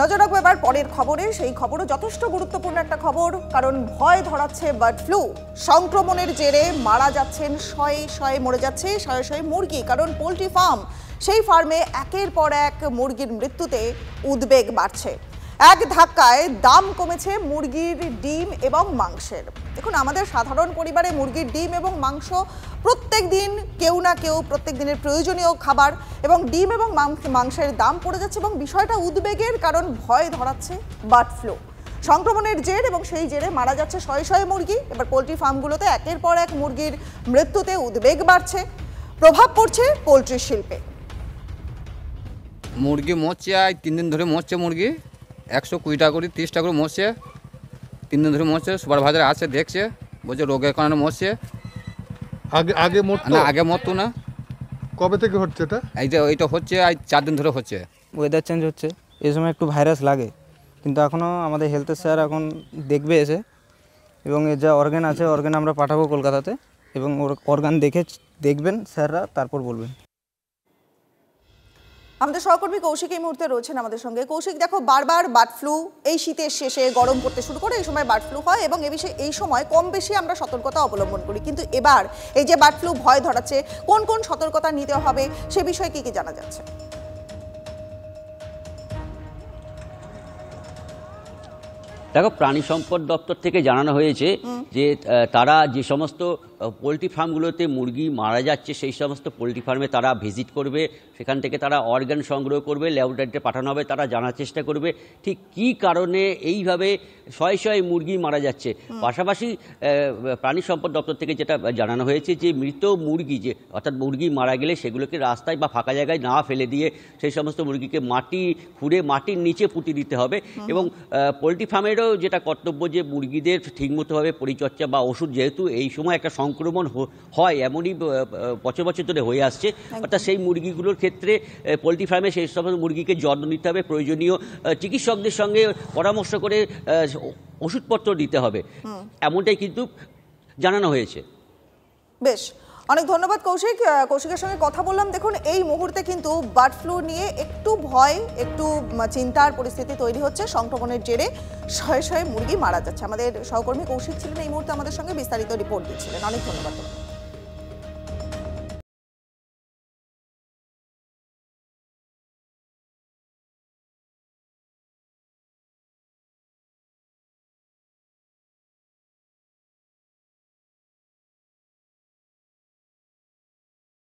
নজর রাখবো এবার পরের খবরে। সেই খবরও যথেষ্ট গুরুত্বপূর্ণ একটা খবর, কারণ ভয় ধরাচ্ছে বার্ড ফ্লু। সংক্রমণের জেরে মারা যাচ্ছেন শয়ে শয়ে, মরে যাচ্ছে শয়ে শয়ে মুরগি। কারণ পোলট্রি ফার্ম, সেই ফার্মে একের পর এক মুরগির মৃত্যুতে উদ্বেগ বাড়ছে। এক ধাক্কায় দাম কমেছে মুরগির ডিম এবং মাংসের। দেখুন, আমাদের সাধারণ পরিবারে মুরগির ডিম এবং মাংস প্রত্যেক দিন কেউ না কেউ প্রত্যেক দিনের প্রয়োজনীয় খাবার, এবং ডিম এবং মাংসের দাম পড়ে যাচ্ছে এবং বিষয়টা উদ্বেগের, কারণ ভয় ধরাচ্ছে বার্ড ফ্লু। সংক্রমণের জের এবং সেই জেরে মারা যাচ্ছে শয়ে শয়ে মুরগি। এবার পোলট্রি ফার্মগুলোতে একের পর এক মুরগির মৃত্যুতে উদ্বেগ বাড়ছে, প্রভাব পড়ছে পোলট্রি শিল্পে। মুরগি মরছে, 3 দিন ধরে মরছে মুরগি। 120 টাকা করে 30 টাকা করে মরছে, 3 দিন ধরে মরছে। সুপারভাইজার আছে, দেখছে, বলছে রোগের কারণে মরছে। আগে মরতো না, আগে মরতো না। কবে থেকে হচ্ছে এটা? এইটা হচ্ছে 4 দিন ধরে হচ্ছে। ওয়েদার চেঞ্জ হচ্ছে, এই সময় একটু ভাইরাস লাগে, কিন্তু এখনও আমাদের হেলথের স্যার এখন দেখবে এসে, এবং এর যা অর্গান আছে অর্গান আমরা পাঠাবো কলকাতাতে, এবং ওর অর্গান দেখবেন স্যাররা, তারপর বলবেন। আমাদের সহকর্মী কৌশিক এই মুহূর্তে রয়েছেন আমাদের সঙ্গে। কৌশিক, দেখো, বারবার বার্ড ফ্লু এই শীতের শেষে গরম পড়তে শুরু করে, এই সময় বার্ড ফ্লু হয় এবং এই সময় কম বেশি আমরা সতর্কতা অবলম্বন করি, কিন্তু এবার এই যে বার্ড ফ্লু ভয় ধরাচ্ছে, কোন কোন সতর্কতা নিতে হবে সে বিষয়ে কি কি জানা যাচ্ছে? দেখো, প্রাণী সম্পদ দপ্তর থেকে জানানো হয়েছে যে তারা যে সমস্ত পোলট্রি ফার্মগুলোতে মুরগি মারা যাচ্ছে সেই সমস্ত পোলট্রি ফার্মে তারা ভিজিট করবে, সেখান থেকে তারা অর্গান সংগ্রহ করবে, ল্যাবরেটরিতে পাঠানো হবে, তারা জানার চেষ্টা করবে ঠিক কী কারণে এইভাবে শয়ে শয়ে মুরগি মারা যাচ্ছে। পাশাপাশি প্রাণী সম্পদ দপ্তর থেকে যেটা জানানো হয়েছে যে মৃত মুরগি, যে অর্থাৎ মুরগি মারা গেলে সেগুলোকে রাস্তায় বা ফাঁকা জায়গায় না ফেলে দিয়ে সেই সমস্ত মুরগিকে খুঁড়ে মাটির নিচে পুঁতে দিতে হবে। এবং পোলট্রি ফার্মেরও যেটা কর্তব্য যে মুরগিদের ঠিকমতোভাবে পরিচর্যা বা ওষুধ, যেহেতু এই সময় একটা সংক্রমণ হয়, এমনই বছর বছর ধরে হয়ে আসছে, অর্থাৎ সেই মুরগিগুলোর ক্ষেত্রে পোলট্রি ফার্মে সেই সমস্ত মুরগিকে যত্ন নিতে হবে, প্রয়োজনীয় চিকিৎসকদের সঙ্গে পরামর্শ করে ওষুধপত্র দিতে হবে, এমনটাই কিন্তু জানানো হয়েছে। বেশ, অনেক ধন্যবাদ কৌশিক। কৌশিকের সঙ্গে কথা বললাম। দেখুন, এই মুহূর্তে কিন্তু বার্ড ফ্লু নিয়ে একটু ভয়, একটু চিন্তার পরিস্থিতি তৈরি হচ্ছে। সংক্রমণের জেরে শয়ে শয়ে মুরগি মারা যাচ্ছে। আমাদের সহকর্মী কৌশিক ছিলেন এই মুহূর্তে আমাদের সঙ্গে, বিস্তারিত রিপোর্ট দিচ্ছিলেন। অনেক ধন্যবাদ।